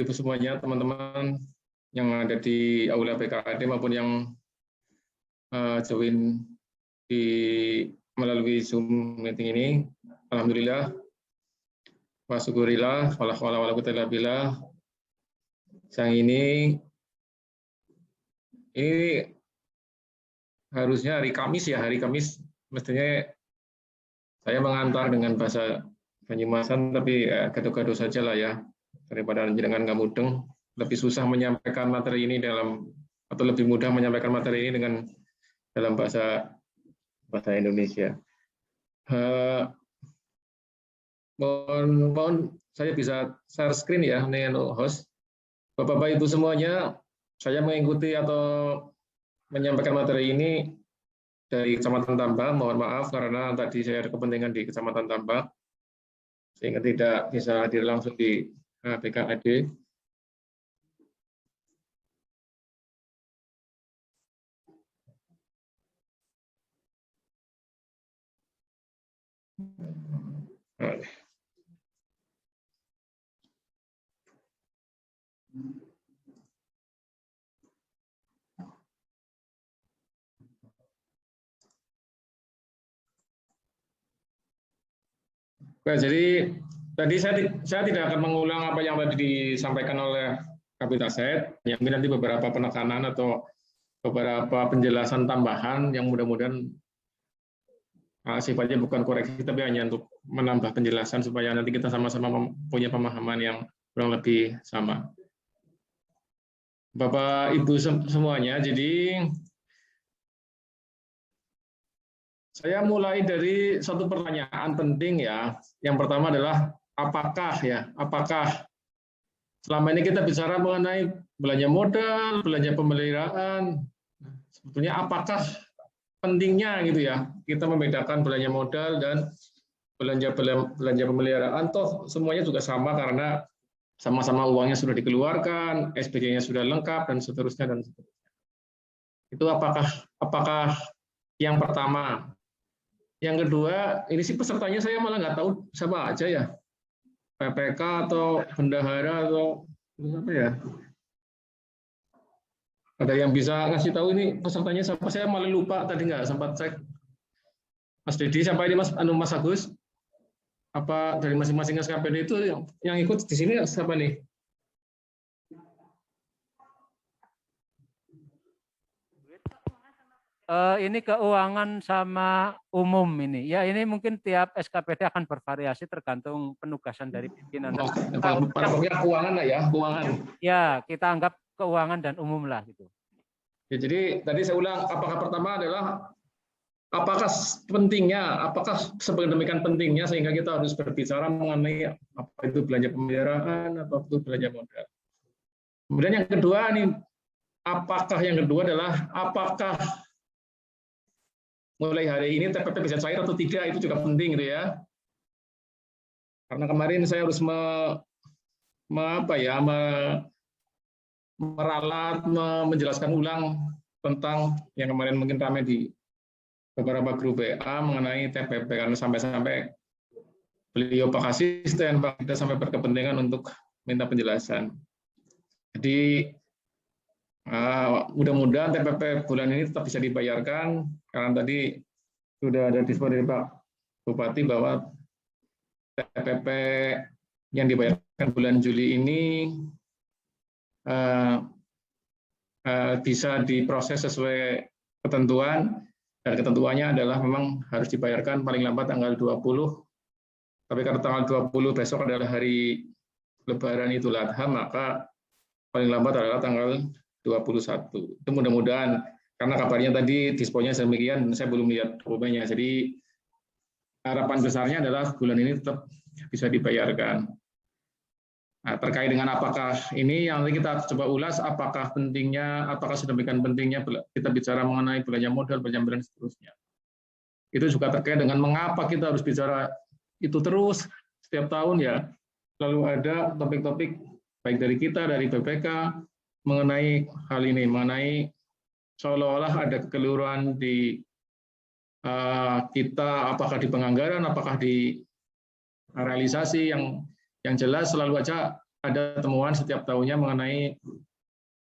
Ibu semuanya, teman-teman yang ada di Aula PKAD maupun yang join melalui Zoom meeting ini. Alhamdulillah, wa syukurillah, wala haula wala quwwata illa billah. Siang ini harusnya hari Kamis ya, hari Kamis mestinya saya mengantar dengan bahasa Banyumasan, tapi gaduh-gaduh saja lah ya, daripada jenengan nggak mudeng. Lebih susah menyampaikan materi ini atau lebih mudah menyampaikan materi ini dalam bahasa Indonesia. Mohon saya bisa share screen ya, nih host. Bapak-bapak Ibu semuanya, saya mengikuti atau menyampaikan materi ini dari Kecamatan Tambak. Mohon maaf karena tadi saya ada kepentingan di Kecamatan Tambak, sehingga tidak bisa hadir langsung di PKAD. Nah, jadi tadi saya tidak akan mengulang apa yang tadi disampaikan oleh Kapitaset, yang nanti beberapa penekanan atau beberapa penjelasan tambahan yang mudah-mudahan sifatnya bukan koreksi, tapi hanya untuk menambah penjelasan supaya nanti kita sama-sama punya pemahaman yang kurang lebih sama. Bapak Ibu semuanya, jadi saya mulai dari satu pertanyaan penting ya. Yang pertama adalah apakah selama ini kita bicara mengenai belanja modal, belanja pemeliharaan, sebetulnya apakah pentingnya gitu ya kita membedakan belanja modal dan belanja pemeliharaan, toh semuanya juga sama karena sama-sama uangnya sudah dikeluarkan, SPG-nya sudah lengkap dan seterusnya dan seterusnya. Itu apakah yang pertama. Yang kedua, ini sih pesertanya saya malah nggak tahu siapa aja ya, PPK atau bendahara atau apa ya. Ada yang bisa ngasih tahu ini pesertanya siapa? Saya malah lupa tadi nggak sempat cek. Mas Dedi, siapa ini Mas Agus? Apa dari masing-masing SKPD itu yang ikut di sini siapa nih? Ini keuangan sama umum ini. Ya, ini mungkin tiap SKPD akan bervariasi tergantung penugasan dari pimpinan. Pokoknya keuangan lah ya, keuangan. Ya, kita anggap keuangan dan umum lah gitu. Ya, jadi tadi saya ulang, apakah pertama adalah apakah pentingnya, apakah sedemikian pentingnya sehingga kita harus berbicara mengenai apa itu belanja pemeliharaan, apa itu belanja modal. Kemudian yang kedua nih, apakah mulai hari ini TPP bisa cair atau tidak, itu juga penting gitu ya. Karena kemarin saya harus meralat, menjelaskan ulang tentang yang kemarin mungkin ramai di beberapa grup WA mengenai TPP, karena sampai-sampai beliau Pak Asisten, Pak kita sampai berkepentingan untuk minta penjelasan. Jadi mudah-mudahan TPP bulan ini tetap bisa dibayarkan, karena tadi sudah ada diskusi dari Pak Bupati bahwa TPP yang dibayarkan bulan Juli ini bisa diproses sesuai ketentuan, dan ketentuannya adalah memang harus dibayarkan paling lambat tanggal 20, tapi karena tanggal 20 besok adalah hari Lebaran Idul Adha, maka paling lambat adalah tanggal 21. Itu mudah-mudahan, karena kabarnya tadi disponnya demikian, saya belum lihat dokumennya, jadi harapan besarnya adalah bulan ini tetap bisa dibayarkan. Nah, terkait dengan apakah ini yang nanti kita coba ulas, apakah sedemikian pentingnya kita bicara mengenai belanja modal, belanja dan seterusnya. Itu juga terkait dengan mengapa kita harus bicara itu terus setiap tahun ya. Lalu ada topik-topik baik dari kita, dari BPK, mengenai hal ini, mengenai seolah-olah ada kekeliruan di kita, apakah di penganggaran, apakah di realisasi, yang jelas selalu aja ada temuan setiap tahunnya mengenai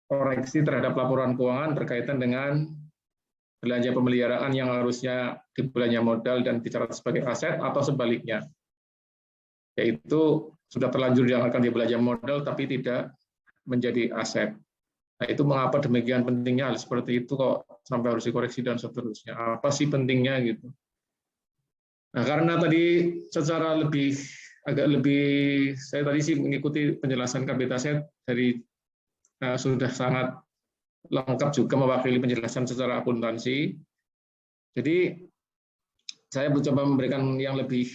koreksi terhadap laporan keuangan berkaitan dengan belanja pemeliharaan yang harusnya di belanja modal dan dicatat sebagai aset atau sebaliknya. Yaitu sudah terlanjur dianggarkan di belanja modal tapi tidak menjadi aset. Nah, itu mengapa demikian pentingnya hal seperti itu kok sampai harus dikoreksi dan seterusnya. Apa sih pentingnya gitu. Nah, karena tadi secara agak lebih saya tadi sih mengikuti penjelasan Kapitaset dari sudah sangat lengkap juga mewakili penjelasan secara akuntansi. Jadi saya mencoba memberikan yang lebih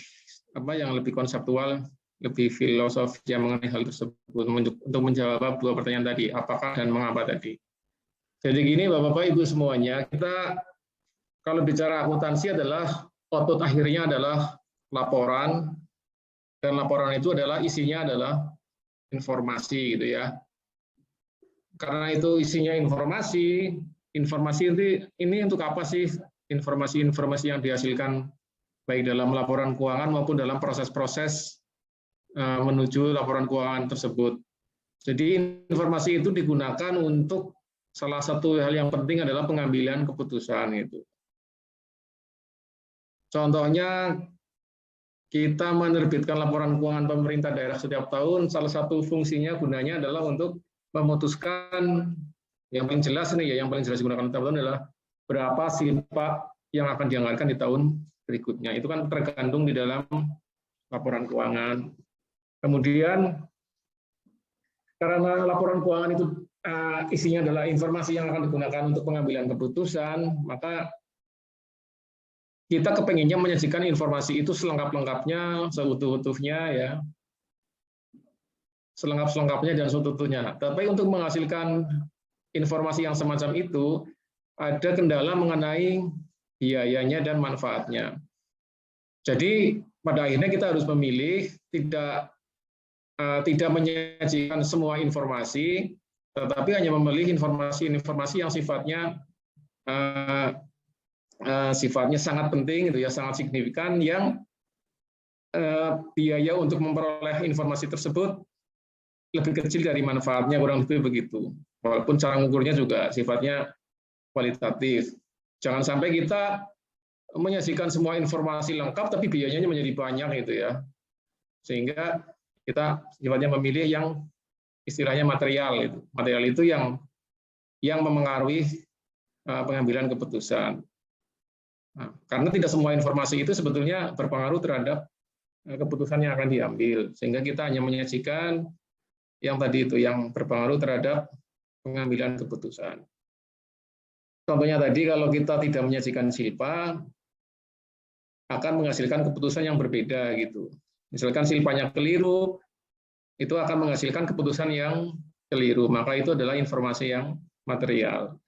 konseptual, lebih filosofi yang mengenai hal tersebut untuk menjawab dua pertanyaan tadi, apakah dan mengapa tadi. Jadi gini Bapak-Bapak Ibu semuanya, kita kalau bicara akuntansi adalah output akhirnya adalah laporan, dan laporan itu adalah isinya adalah informasi gitu ya. Karena itu isinya informasi ini untuk apa sih informasi-informasi yang dihasilkan baik dalam laporan keuangan maupun dalam proses-proses menuju laporan keuangan tersebut. Jadi informasi itu digunakan untuk salah satu hal yang penting adalah pengambilan keputusan itu. Contohnya kita menerbitkan laporan keuangan pemerintah daerah setiap tahun, salah satu fungsinya gunanya adalah untuk memutuskan yang paling jelas nih ya, yang paling jelas digunakan setiap tahun adalah berapa silpa yang akan dianggarkan di tahun berikutnya. Itu kan tergantung di dalam laporan keuangan. Kemudian karena laporan keuangan itu isinya adalah informasi yang akan digunakan untuk pengambilan keputusan, maka kita kepenginnya menyajikan informasi itu selengkap-lengkapnya, seutuh-utuhnya ya. Selengkap-selengkapnya dan seutuh-utuhnya. Tapi untuk menghasilkan informasi yang semacam itu, ada kendala mengenai biayanya dan manfaatnya. Jadi pada akhirnya kita harus memilih tidak menyajikan semua informasi, tetapi hanya memilih informasi-informasi yang sifatnya sangat penting, itu ya, sangat signifikan, yang biaya untuk memperoleh informasi tersebut lebih kecil dari manfaatnya, kurang lebih begitu. Walaupun cara mengukurnya juga sifatnya kualitatif. Jangan sampai kita menyajikan semua informasi lengkap, tapi biayanya menjadi banyak itu ya. Sehingga kita sifatnya memilih yang istilahnya material itu. Material itu yang memengaruhi pengambilan keputusan. Nah, karena tidak semua informasi itu sebetulnya berpengaruh terhadap keputusan yang akan diambil, sehingga kita hanya menyajikan yang tadi itu yang berpengaruh terhadap pengambilan keputusan. Contohnya tadi kalau kita tidak menyajikan silpa akan menghasilkan keputusan yang berbeda gitu. Misalkan silpanya keliru, itu akan menghasilkan keputusan yang keliru, maka itu adalah informasi yang material.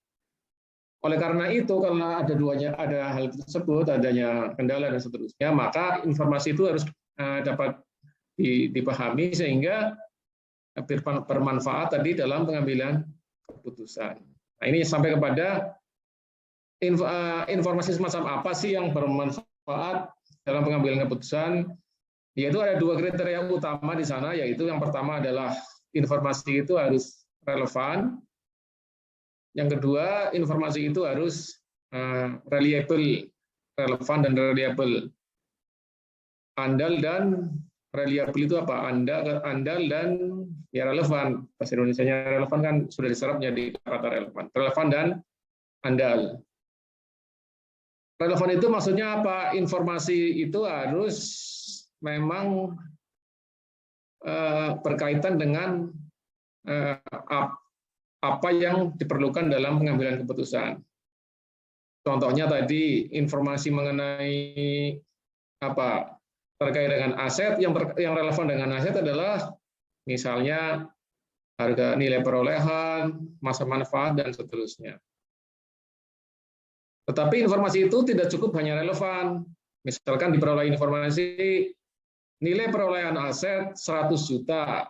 Oleh karena itu, karena ada hal tersebut, adanya kendala dan seterusnya, maka informasi itu harus dapat dipahami sehingga bermanfaat tadi dalam pengambilan keputusan. Nah, ini sampai kepada informasi semacam apa sih yang bermanfaat dalam pengambilan keputusan, yaitu ada dua kriteria utama di sana, yaitu yang pertama adalah informasi itu harus relevan, yang kedua informasi itu harus reliable, relevan dan reliable. Andal dan reliable itu apa? Andal dan ya relevan. Bahasa Indonesianya relevan kan sudah diserap jadi kata relevan. Relevan dan andal. Relevan itu maksudnya apa? Informasi itu harus memang berkaitan dengan apa yang diperlukan dalam pengambilan keputusan. Contohnya tadi informasi mengenai apa terkait dengan aset, yang relevan dengan aset adalah misalnya harga nilai perolehan, masa manfaat, dan seterusnya. Tetapi informasi itu tidak cukup hanya relevan. Misalkan diperoleh informasi nilai perolehan aset 100 juta.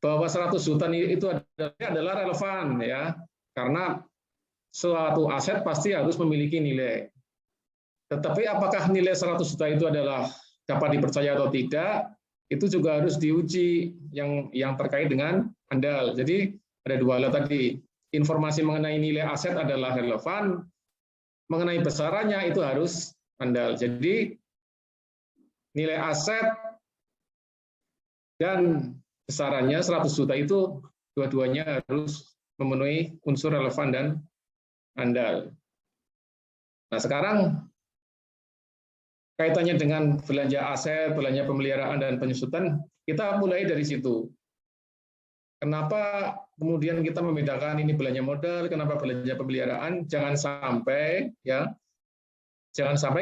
Bahwa 100 juta itu adalah relevan ya. Karena suatu aset pasti harus memiliki nilai. Tetapi apakah nilai 100 juta itu adalah dapat dipercaya atau tidak, itu juga harus diuji yang terkait dengan ANDAL. Jadi ada dua hal tadi. Informasi mengenai nilai aset adalah relevan, mengenai besarannya itu harus ANDAL. Jadi nilai aset dan besarannya 100 juta itu dua-duanya harus memenuhi unsur relevan dan ANDAL. Nah, sekarang kaitannya dengan belanja aset, belanja pemeliharaan dan penyusutan, kita mulai dari situ. Kenapa kemudian kita membedakan ini belanja modal, kenapa belanja pemeliharaan? Jangan sampai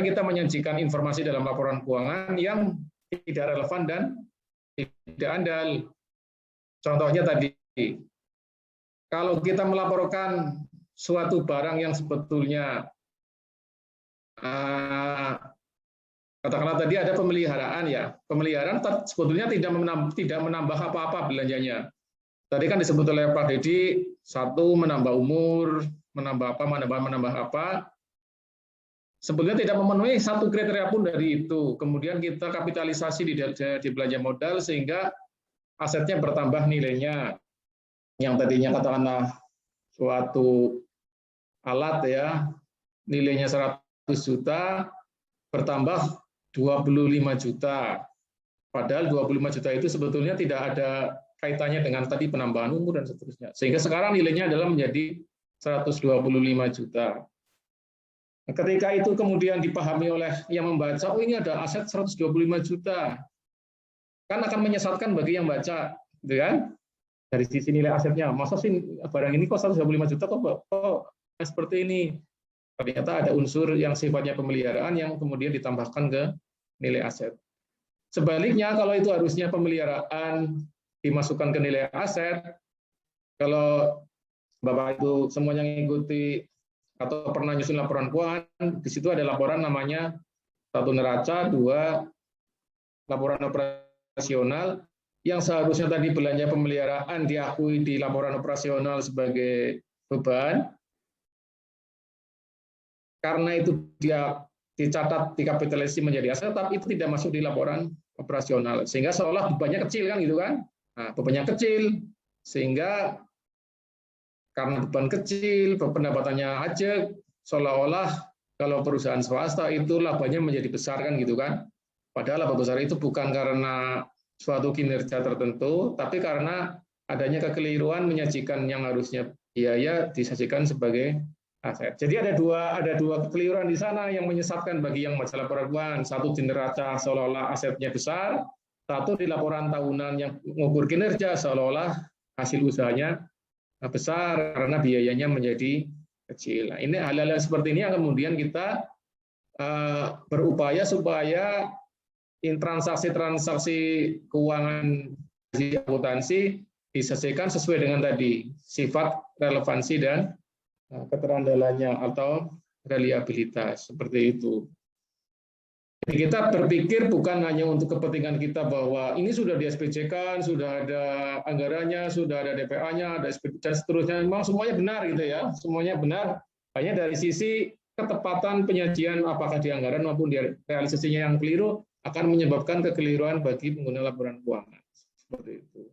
kita menyajikan informasi dalam laporan keuangan yang tidak relevan dan tidak ANDAL. Contohnya tadi, kalau kita melaporkan suatu barang yang sebetulnya katakanlah tadi ada pemeliharaan ya, pemeliharaan sebetulnya tidak menambah apa-apa belanjanya. Tadi kan disebut oleh Pak Dedi, satu menambah umur, menambah apa. Sebetulnya tidak memenuhi satu kriteria pun dari itu. Kemudian kita kapitalisasi di belanja modal sehingga asetnya bertambah nilainya. Yang tadinya katakanlah suatu alat ya, nilainya 100 juta bertambah 25 juta. Padahal 25 juta itu sebetulnya tidak ada kaitannya dengan tadi penambahan umur dan seterusnya. Sehingga sekarang nilainya adalah menjadi 125 juta. Ketika itu kemudian dipahami oleh yang membaca, oh ini ada aset 125 juta. Kan akan menyesatkan bagi yang baca, gitu kan? Dari sisi nilai asetnya. Masa sih barang ini kok 125 juta kok seperti ini? Ternyata ada unsur yang sifatnya pemeliharaan yang kemudian ditambahkan ke nilai aset. Sebaliknya, kalau itu harusnya pemeliharaan dimasukkan ke nilai aset, kalau Bapak itu semuanya mengikuti atau pernah nyusun laporan keuangan, di situ ada laporan namanya 1 neraca, 2 laporan operasional, yang seharusnya tadi belanja pemeliharaan diakui di laporan operasional sebagai beban, karena itu dia dicatat dikapitalisasi menjadi aset, tapi itu tidak masuk di laporan operasional, sehingga seolah bebannya kecil kan gitu kan? Nah, bebannya kecil, sehingga karena beban kecil, pendapatannya aja, seolah-olah kalau perusahaan swasta itu labanya menjadi besar kan gitu kan? Padahal laba besar itu bukan karena suatu kinerja tertentu, tapi karena adanya kekeliruan menyajikan yang harusnya biaya disajikan sebagai aset. Jadi ada dua kekeliruan di sana yang menyesatkan bagi yang baca laporan keuangan. Satu di neraca seolah-olah asetnya besar, satu di laporan tahunan yang mengukur kinerja seolah-olah hasil usahanya besar karena biayanya menjadi kecil. Nah, ini hal-hal seperti ini yang kemudian kita berupaya supaya transaksi-transaksi keuangan di akuntansi diselesaikan sesuai dengan tadi sifat relevansi dan keterandalannya atau reliabilitas seperti itu. Jadi kita berpikir bukan hanya untuk kepentingan kita bahwa ini sudah di SPJ-kan, sudah ada anggarannya, sudah ada DPA-nya, ada SPP, dan seterusnya. Memang semuanya benar gitu ya, semuanya benar. Hanya dari sisi ketepatan penyajian apakah di anggaran maupun di realisasinya yang keliru akan menyebabkan kekeliruan bagi pengguna laporan keuangan. Seperti itu.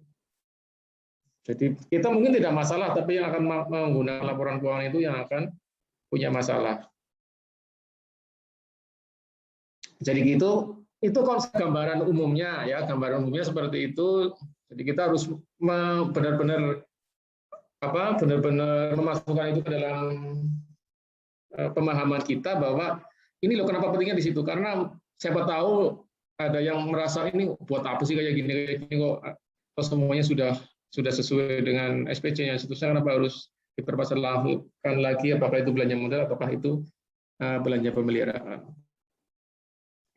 Jadi kita mungkin tidak masalah, tapi yang akan menggunakan laporan keuangan itu yang akan punya masalah. Jadi gitu, itu konsep gambaran umumnya ya, gambaran umumnya seperti itu. Jadi kita harus benar-benar memasukkan itu ke dalam pemahaman kita bahwa ini loh kenapa pentingnya di situ, karena siapa tahu ada yang merasa ini buat apa sih kayak gini kok semuanya sudah sesuai dengan SPC-nya, seterusnya kenapa harus dipermasalahkan lagi apakah itu belanja modal ataukah itu belanja pemeliharaan.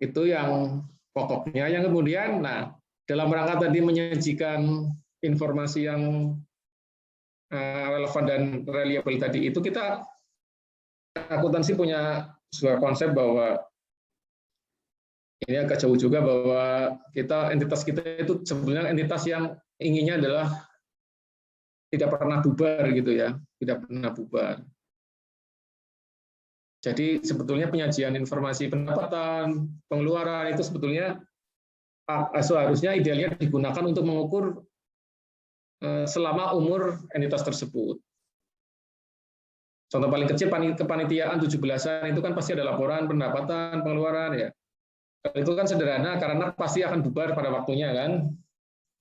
Itu yang pokoknya. Yang kemudian, nah dalam rangka tadi menyajikan informasi yang relevan dan reliable tadi itu, kita akuntansi punya sebuah konsep bahwa ini agak jauh juga, bahwa entitas kita itu sebenarnya entitas yang inginnya adalah tidak pernah bubar gitu ya, tidak pernah bubar. Jadi sebetulnya penyajian informasi pendapatan, pengeluaran itu sebetulnya seharusnya idealnya digunakan untuk mengukur selama umur entitas tersebut. Contoh paling kecil kepanitiaan 17-an itu kan pasti ada laporan pendapatan, pengeluaran ya. Itu kan sederhana karena pasti akan bubar pada waktunya kan.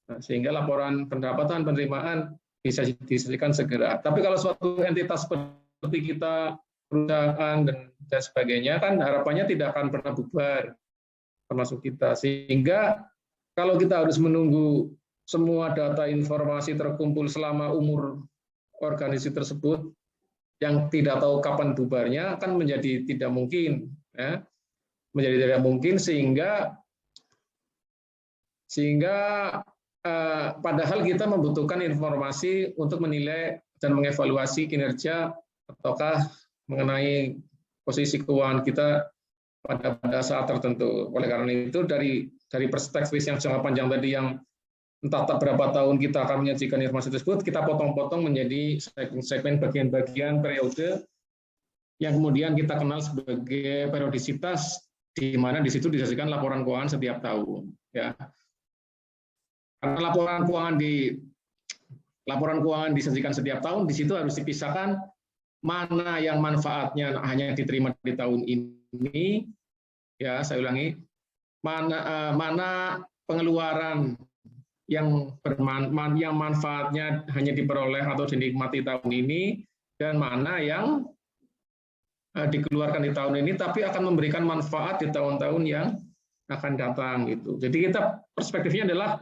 Nah, sehingga laporan pendapatan, penerimaan bisa diselesaikan segera. Tapi kalau suatu entitas seperti kita, perusahaan dan sebagainya kan harapannya tidak akan pernah bubar termasuk kita. Sehingga kalau kita harus menunggu semua data informasi terkumpul selama umur organisasi tersebut yang tidak tahu kapan bubarnya akan menjadi tidak mungkin ya. Menjadi tidak mungkin sehingga padahal kita membutuhkan informasi untuk menilai dan mengevaluasi kinerja ataukah mengenai posisi keuangan kita pada saat tertentu. Oleh karena itu dari perspektif yang jangka panjang tadi yang entah berapa tahun kita akan menyajikan informasi tersebut, kita potong-potong menjadi segmen bagian-bagian periode yang kemudian kita kenal sebagai periodisitas, di mana di situ disajikan laporan keuangan setiap tahun. Ya. Karena laporan keuangan disajikan setiap tahun, di situ harus dipisahkan mana yang manfaatnya hanya diterima di tahun ini, ya saya ulangi, mana pengeluaran yang manfaatnya hanya diperoleh atau dinikmati tahun ini, dan mana yang dikeluarkan di tahun ini tapi akan memberikan manfaat di tahun-tahun yang akan datang gitu. Jadi kita perspektifnya adalah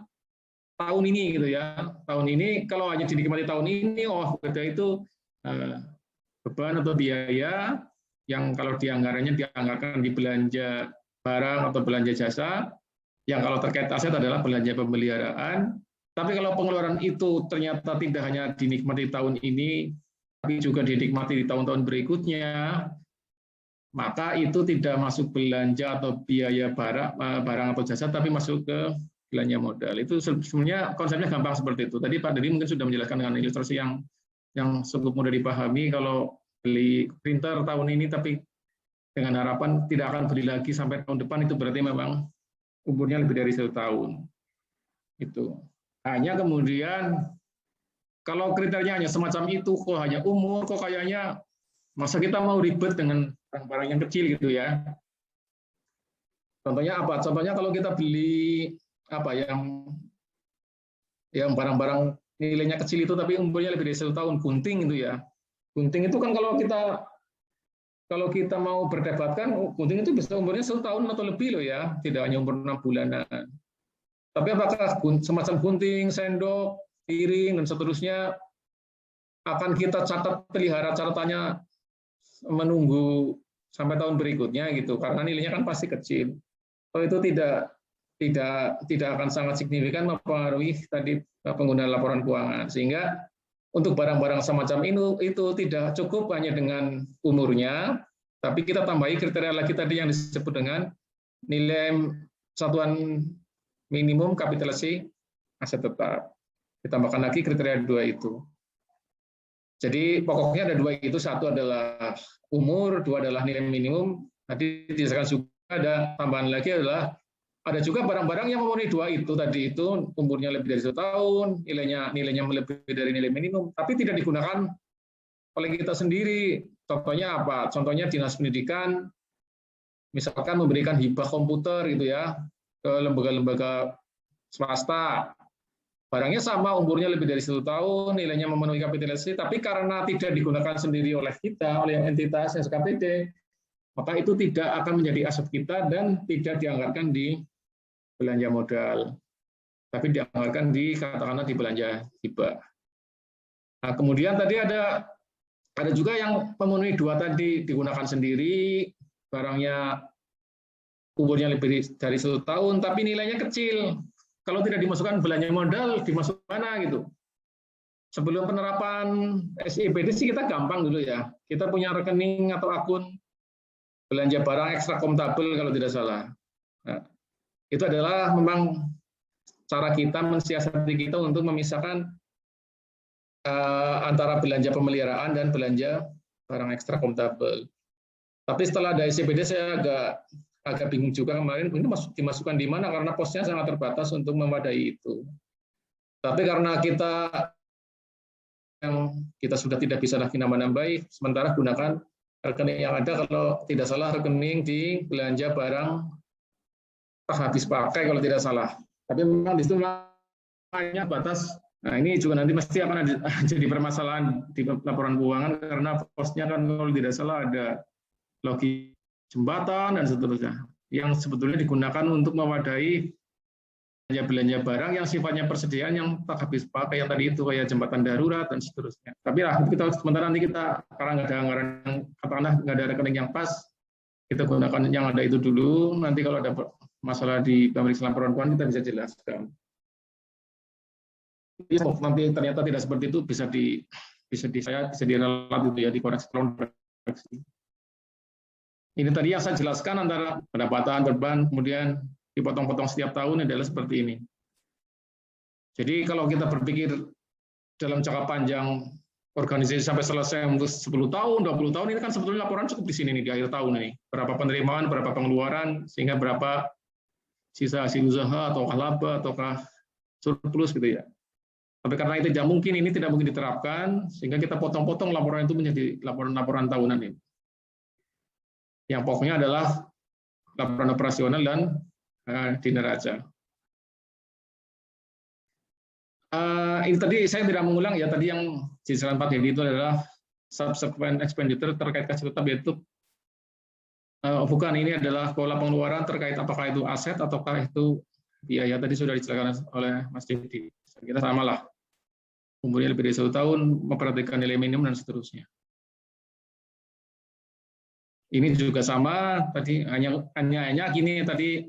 tahun ini gitu ya. Tahun ini kalau hanya dinikmati tahun ini, berarti itu beban atau biaya yang kalau dianggarkan di belanja barang atau belanja jasa, yang kalau terkait aset adalah belanja pemeliharaan. Tapi kalau pengeluaran itu ternyata tidak hanya dinikmati tahun ini, tapi juga dinikmati di tahun-tahun berikutnya, maka itu tidak masuk belanja atau biaya barang atau jasa, tapi masuk ke belanja modal. Itu sebenarnya konsepnya gampang seperti itu. Tadi Pak Dedi mungkin sudah menjelaskan dengan ilustrasi yang cukup mudah dipahami. Kalau beli printer tahun ini, tapi dengan harapan tidak akan beli lagi sampai tahun depan, itu berarti memang umurnya lebih dari 1 tahun. Itu. Hanya kemudian kalau kriterianya hanya semacam itu, kok hanya umur, kok kayaknya masa kita mau ribet dengan barang-barang yang kecil gitu ya. Contohnya apa? Contohnya kalau kita beli yang barang-barang nilainya kecil itu tapi umurnya lebih dari 1 tahun, gunting itu ya. Gunting itu kan kalau kita mau berdebatkan, gunting itu bisa umurnya 1 tahun atau lebih loh ya, tidak hanya umur 6 bulanan. Tapi apakah semacam gunting, sendok, piring, dan seterusnya akan kita pelihara catatannya menunggu sampai tahun berikutnya gitu, karena nilainya kan pasti kecil. So, itu tidak akan sangat signifikan mempengaruhi tadi penggunaan laporan keuangan, sehingga untuk barang-barang semacam itu tidak cukup hanya dengan umurnya, tapi kita tambahi kriteria lagi tadi yang disebut dengan nilai satuan minimum kapitalisasi aset tetap. Ditambahkan lagi kriteria 2 itu. Jadi pokoknya ada 2 itu, satu adalah umur, 2 adalah nilai minimum. Tadi disebutkan juga ada tambahan lagi adalah ada juga barang-barang yang memenuhi 2 itu tadi, itu umurnya lebih dari 1 tahun, nilainya lebih dari nilai minimum, tapi tidak digunakan oleh kita sendiri. Contohnya apa? Contohnya Dinas Pendidikan misalkan memberikan hibah komputer gitu ya ke lembaga-lembaga swasta. Barangnya sama, umurnya lebih dari 1 tahun, nilainya memenuhi kapitalisasi, tapi karena tidak digunakan sendiri oleh kita, oleh entitas SKPD, maka itu tidak akan menjadi aset kita dan tidak dianggarkan di belanja modal, tapi dianggarkan katakanlah di belanja hibah. Nah, kemudian tadi ada juga yang memenuhi 2 tadi, digunakan sendiri, barangnya umurnya lebih dari 1 tahun, tapi nilainya kecil. Kalau tidak dimasukkan belanja modal, dimasuk mana gitu? Sebelum penerapan SIBD sih kita gampang dulu ya. Kita punya rekening atau akun belanja barang ekstra akuntabel kalau tidak salah. Nah, itu adalah memang cara kita mensiasati kita untuk memisahkan antara belanja pemeliharaan dan belanja barang ekstra akuntabel. Tapi setelah ada SIBD saya agak bingung juga kemarin ini dimasukkan di mana karena posnya sangat terbatas untuk memadai itu. Tapi karena kita sudah tidak bisa lagi nambah-nambahi, sementara gunakan rekening yang ada, kalau tidak salah rekening di belanja barang habis pakai kalau tidak salah. Tapi memang di situ hanya batas. Nah, ini juga nanti mesti akan jadi permasalahan di laporan keuangan karena posnya kan kalau tidak salah ada logi jembatan dan seterusnya yang sebetulnya digunakan untuk memadai belanja barang yang sifatnya persediaan yang tak habis pakai yang tadi itu kayak jembatan darurat dan seterusnya. Tapi kita sementara nanti kita karena nggak ada anggaran, katakanlah nggak ada rekening yang pas, kita gunakan yang ada itu dulu. Nanti kalau ada masalah di pemeriksaan laporan keuangan kita bisa jelaskan. Nanti ternyata tidak seperti itu bisa diralat itu ya, dikoreksi. Ini tadi yang saya jelaskan antara pendapatan, beban, kemudian dipotong-potong setiap tahun adalah seperti ini. Jadi kalau kita berpikir dalam jangka panjang organisasi sampai selesai 10 tahun, 20 tahun, ini kan sebetulnya laporan cukup di sini nih, di akhir tahun ini. Berapa penerimaan, berapa pengeluaran, sehingga berapa sisa hasil usaha, ataukah laba, ataukah surplus gitu ya. Tapi karena itu tidak mungkin, ini tidak mungkin diterapkan, sehingga kita potong-potong laporan itu menjadi laporan-laporan tahunan ini. Yang pokoknya adalah laporan operasional dan di neraca. Ini tadi saya tidak mengulang ya, tadi yang di salah 4 itu adalah subsequent expenditure terkait kas tetap, yaitu bukan, ini adalah pola pengeluaran terkait apakah itu aset ataukah itu biaya. Tadi sudah dijelaskan oleh Mas Didi. Saya kira sama lah. Umurnya lebih dari 1 tahun, memperhatikan nilai minimum dan seterusnya. Ini juga sama, tadi hanya gini tadi,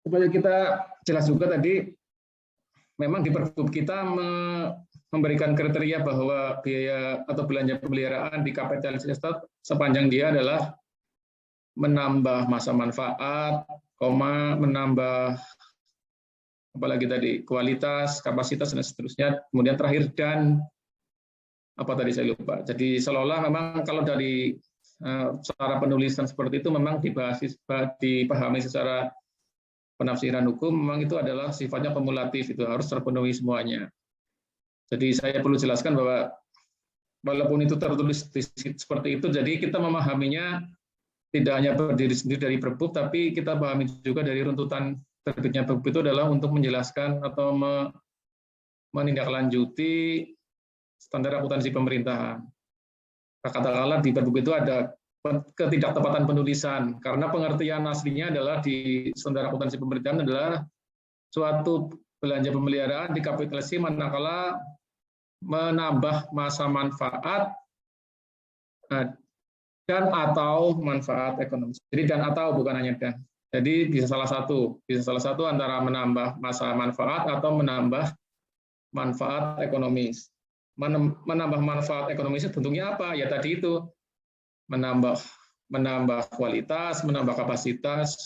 supaya kita jelas juga tadi, memang di Pergub kita memberikan kriteria bahwa biaya atau belanja pemeliharaan di kapitalisasi sepanjang dia adalah menambah masa manfaat, menambah apalagi tadi kualitas, kapasitas dan seterusnya, kemudian terakhir dan apa tadi saya lupa. Jadi seolah-olah memang kalau dari cara penulisan seperti itu memang dipahami secara penafsiran hukum, memang itu adalah sifatnya kumulatif, itu harus terpenuhi semuanya. Jadi saya perlu jelaskan bahwa walaupun itu tertulis seperti itu, jadi kita memahaminya tidak hanya berdiri sendiri dari Pergub, tapi kita pahami juga dari runtutan terbitnya Pergub itu adalah untuk menjelaskan atau menindaklanjuti standar akuntansi pemerintahan. Katakanlah di Pergub itu ada ketidaktepatan penulisan, karena pengertian aslinya adalah di standar akuntansi pemerintahan adalah suatu belanja pemeliharaan di kapitalisasi manakala menambah masa manfaat dan atau manfaat ekonomi. Jadi dan atau bukan hanya dan. Jadi bisa salah satu antara menambah masa manfaat atau menambah manfaat ekonomis. Menambah manfaat ekonomisnya bentuknya apa? Ya tadi itu menambah kualitas, menambah kapasitas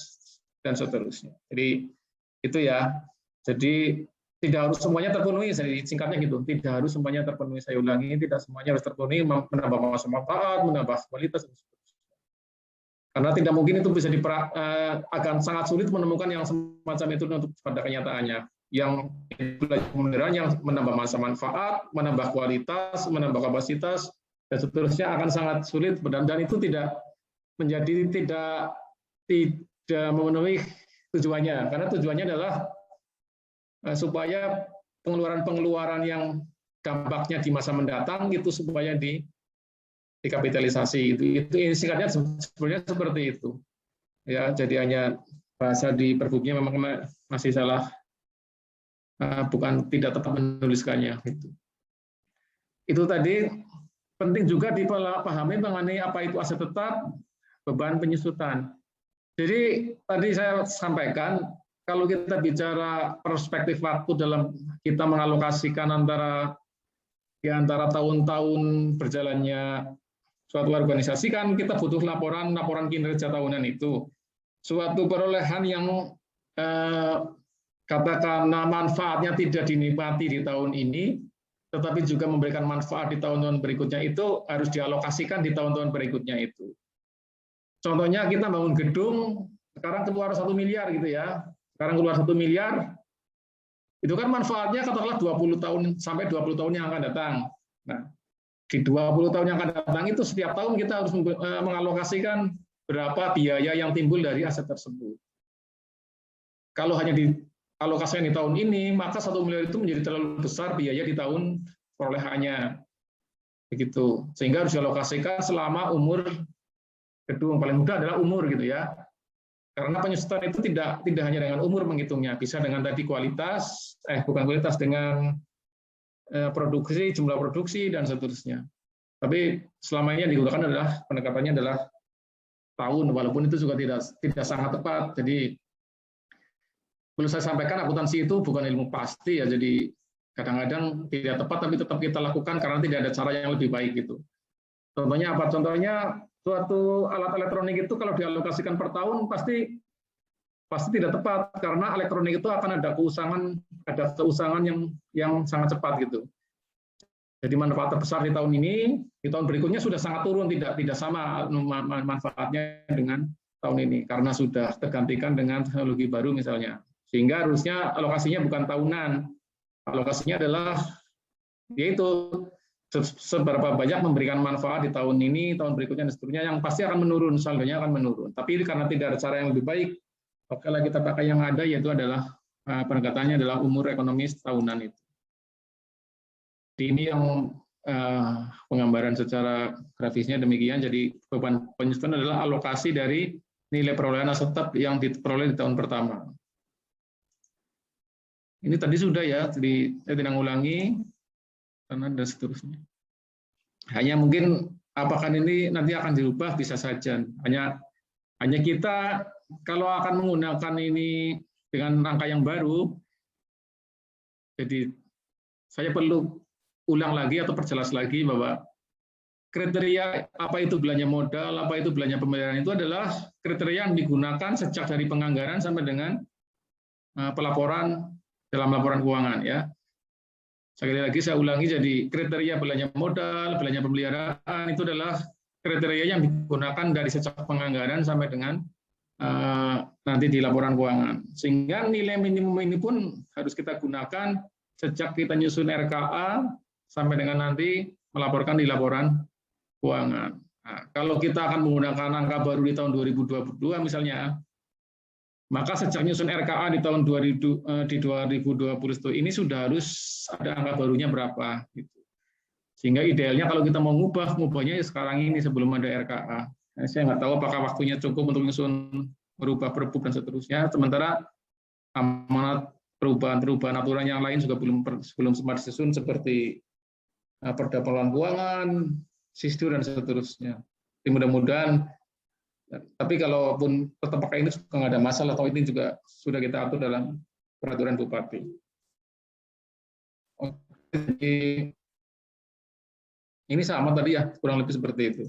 dan seterusnya. Jadi itu ya. Jadi tidak harus semuanya terpenuhi. Singkatnya gitu. Tidak harus semuanya terpenuhi. Saya ulangi, tidak semuanya harus terpenuhi. Menambah masa manfaat, menambah kualitas dan seterusnya. Karena tidak mungkin itu bisa akan sangat sulit menemukan yang semacam itu untuk pada kenyataannya. Yang pemeliharaan yang menambah masa manfaat, menambah kualitas, menambah kapasitas, dan seterusnya akan sangat sulit, dan itu tidak memenuhi tujuannya, karena tujuannya adalah supaya pengeluaran-pengeluaran yang dampaknya di masa mendatang itu supaya dikapitalisasi. Itu singkatnya sebenarnya seperti itu. Ya, jadi hanya bahasa di Pergubnya memang masih salah. Bukan tidak tepat menuliskannya. Itu tadi penting juga dipahami mengenai apa itu aset tetap, beban penyusutan. Jadi tadi saya sampaikan, kalau kita bicara perspektif waktu dalam kita mengalokasikan antara tahun-tahun berjalannya suatu organisasi, kan kita butuh laporan kinerja tahunan itu. Suatu perolehan yang katakanlah manfaatnya tidak dinikmati di tahun ini, tetapi juga memberikan manfaat di tahun-tahun berikutnya, itu harus dialokasikan di tahun-tahun berikutnya itu. Contohnya kita bangun gedung, sekarang keluar 1 miliar gitu ya. Sekarang keluar 1 miliar, itu kan manfaatnya katakanlah 20 tahun sampai 20 tahun yang akan datang. Nah, di 20 tahun yang akan datang itu setiap tahun kita harus mengalokasikan berapa biaya yang timbul dari aset tersebut. Kalau hanya dialokasikan di tahun ini, maka 1 miliar itu menjadi terlalu besar biaya di tahun perolehannya. Begitu. Sehingga harus dialokasikan selama umur gedung. Paling mudah adalah umur gitu ya. Karena penyusutan itu tidak hanya dengan umur menghitungnya, bisa dengan tadi kualitas, bukan kualitas, dengan produksi, jumlah produksi dan seterusnya. Tapi selama ini yang digunakan adalah pendekatannya adalah tahun, walaupun itu juga tidak sangat tepat. Jadi perlu saya sampaikan, akuntansi itu bukan ilmu pasti ya. Jadi kadang-kadang tidak tepat, tapi tetap kita lakukan karena tidak ada cara yang lebih baik gitu. Contohnya apa? Contohnya suatu alat elektronik itu kalau dialokasikan per tahun pasti tidak tepat, karena elektronik itu akan ada keusangan yang sangat cepat gitu. Jadi manfaat terbesar di tahun ini, di tahun berikutnya sudah sangat turun, tidak sama manfaatnya dengan tahun ini karena sudah tergantikan dengan teknologi baru misalnya. Sehingga harusnya alokasinya bukan tahunan, alokasinya adalah yaitu seberapa banyak memberikan manfaat di tahun ini, tahun berikutnya, dan seterusnya, yang pasti akan menurun, saldonya akan menurun. Tapi karena tidak ada cara yang lebih baik, okelah kita pakai yang ada, yaitu adalah pendekatannya adalah umur ekonomis tahunan itu. Ini yang penggambaran secara grafisnya demikian. Jadi beban penyusunan adalah alokasi dari nilai perolehan aset tetap yang diperoleh di tahun pertama. Ini tadi sudah ya, jadi saya tidak ulangi. Dan seterusnya. Hanya mungkin apakah ini nanti akan dirubah, bisa saja. Hanya kita kalau akan menggunakan ini dengan angka yang baru, jadi saya perlu ulang lagi atau perjelas lagi bahwa kriteria apa itu belanja modal, apa itu belanja pembayaran itu adalah kriteria yang digunakan sejak dari penganggaran sampai dengan pelaporan dalam laporan keuangan ya. Sekali lagi saya ulangi, jadi kriteria belanja modal, belanja pemeliharaan itu adalah kriteria yang digunakan dari sejak penganggaran sampai dengan nanti di laporan keuangan. Sehingga nilai minimum ini pun harus kita gunakan sejak kita nyusun RKA sampai dengan nanti melaporkan di laporan keuangan. Nah, kalau kita akan menggunakan angka baru di tahun 2022 misalnya, maka sejak nyusun RKA di tahun 2021 ini sudah harus ada angka barunya berapa gitu. Sehingga idealnya kalau kita mau ngubahnya ya sekarang ini sebelum ada RKA. Nah, saya nggak tahu apakah waktunya cukup untuk nyusun merubah perpu dan seterusnya. Sementara amanat perubahan aturan yang lain juga belum sempat disusun seperti Perda Pengelolaan Keuangan, SISDU dan seterusnya. Jadi mudah-mudahan. Tapi kalaupun tetap pakai ini juga nggak ada masalah, atau ini juga sudah kita atur dalam peraturan Bupati. Oke. Ini sama tadi ya, kurang lebih seperti itu.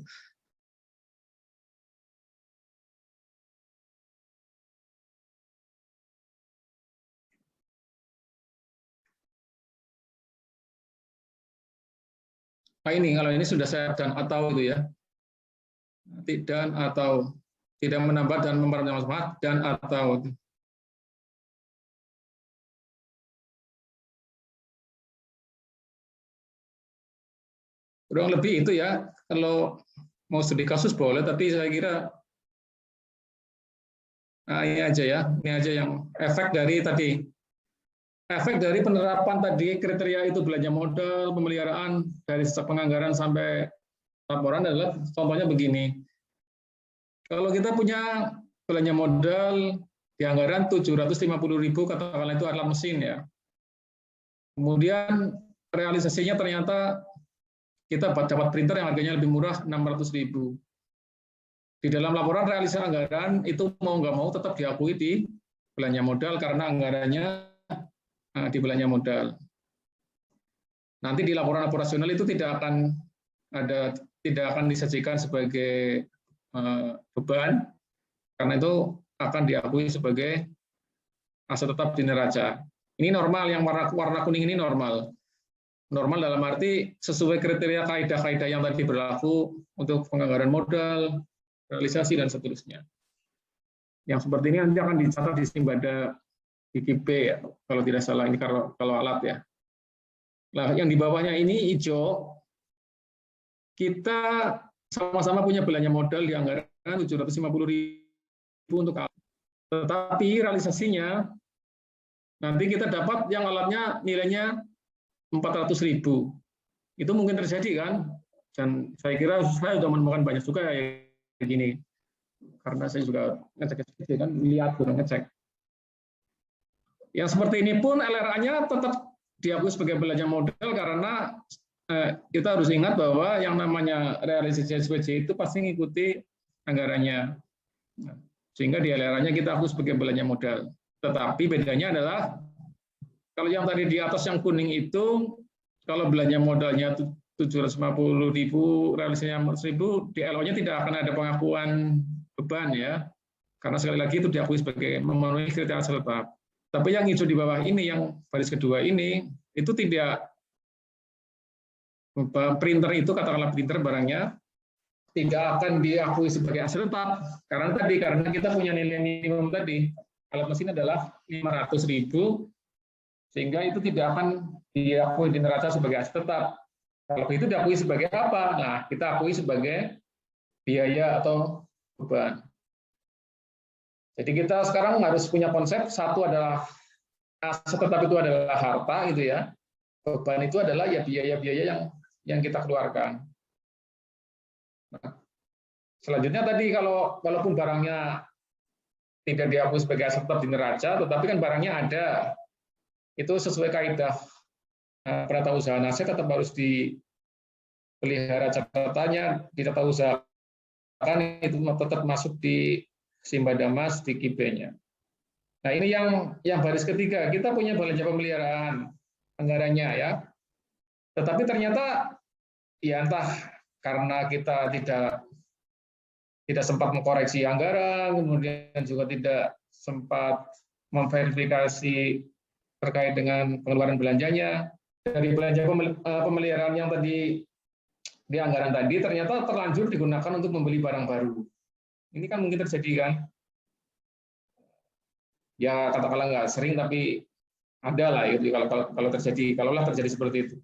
Nah ini, kalau ini sudah saya dan atau itu ya. Dan atau tidak menambah dan memperpanjang manfaat dan atau kurang lebih itu ya. Kalau mau studi kasus boleh, tapi saya kira ini aja ya, ini aja yang efek dari tadi. Efek dari penerapan tadi kriteria itu belanja modal, pemeliharaan dari sejak penganggaran sampai laporan adalah contohnya begini. Kalau kita punya belanja modal di anggaran 750.000 katakanlah itu alat mesin ya. Kemudian realisasinya ternyata kita dapat printer yang harganya lebih murah 600.000. Di dalam laporan realisasi anggaran itu mau nggak mau tetap diakui di belanja modal karena anggarannya di belanja modal. Nanti di laporan operasional itu tidak akan disajikan sebagai beban, karena itu akan diakui sebagai aset tetap di neraca. Ini normal, yang warna kuning ini normal. Normal dalam arti sesuai kriteria kaidah-kaidah yang tadi berlaku untuk penganggaran modal, realisasi, dan seterusnya. Yang seperti ini nanti akan dicatat di Simbada IKP ya, kalau tidak salah ini kalau alat ya. Nah, yang di bawahnya ini hijau, kita sama-sama punya belanja modal di anggaran 750.000 untuk alat. Tetapi realisasinya nanti kita dapat yang alatnya nilainya 400.000. Itu mungkin terjadi kan? Dan saya kira saya sudah menemukan banyak juga ya begini. Karena saya juga ngecek kan, lihat bukan ngecek. Yang seperti ini pun LRA-nya tetap diakui sebagai belanja modal karena kita harus ingat bahwa yang namanya realisasi SPJ itu pasti mengikuti anggarannya. Sehingga di LRA-nya kita akui sebagai belanja modal. Tetapi bedanya adalah kalau yang tadi di atas yang kuning itu, kalau belanja modalnya 750.000, realisasinya 1.000, di LO-nya tidak akan ada pengakuan beban ya. Karena sekali lagi itu diakui sebagai memenuhi kriteria aset tetap. Tapi yang hijau di bawah ini, yang baris kedua ini, itu tidak, printer itu, katakanlah printer barangnya, tidak akan diakui sebagai aset tetap. Karena kita punya nilai minimum tadi, alat mesin adalah 500.000, sehingga itu tidak akan diakui di neraca sebagai aset tetap. Kalau itu diakui sebagai apa? Nah, kita akui sebagai biaya atau beban. Jadi kita sekarang harus punya konsep, satu adalah aset tetap itu adalah harta gitu ya. Beban itu adalah ya biaya-biaya yang kita keluarkan. Nah, selanjutnya tadi kalau walaupun barangnya tidak diakui sebagai aset tetap di neraca, tetapi kan barangnya ada. Itu sesuai kaidah penata usaha nasihat tetap harus dipelihara catatannya, ditata usahakan itu tetap masuk di Simbada Mas di KIP-nya. Nah, ini yang baris ketiga, kita punya belanja pemeliharaan anggarannya ya. Tetapi ternyata ya entah karena kita tidak sempat mengkoreksi anggaran, kemudian juga tidak sempat memverifikasi terkait dengan pengeluaran belanjanya. Dari belanja pemeliharaan yang tadi di anggaran tadi ternyata terlanjur digunakan untuk membeli barang baru. Ini kan mungkin terjadi kan? Ya katakanlah nggak sering tapi ada lah itu kalau terjadi, kalaulah terjadi seperti itu.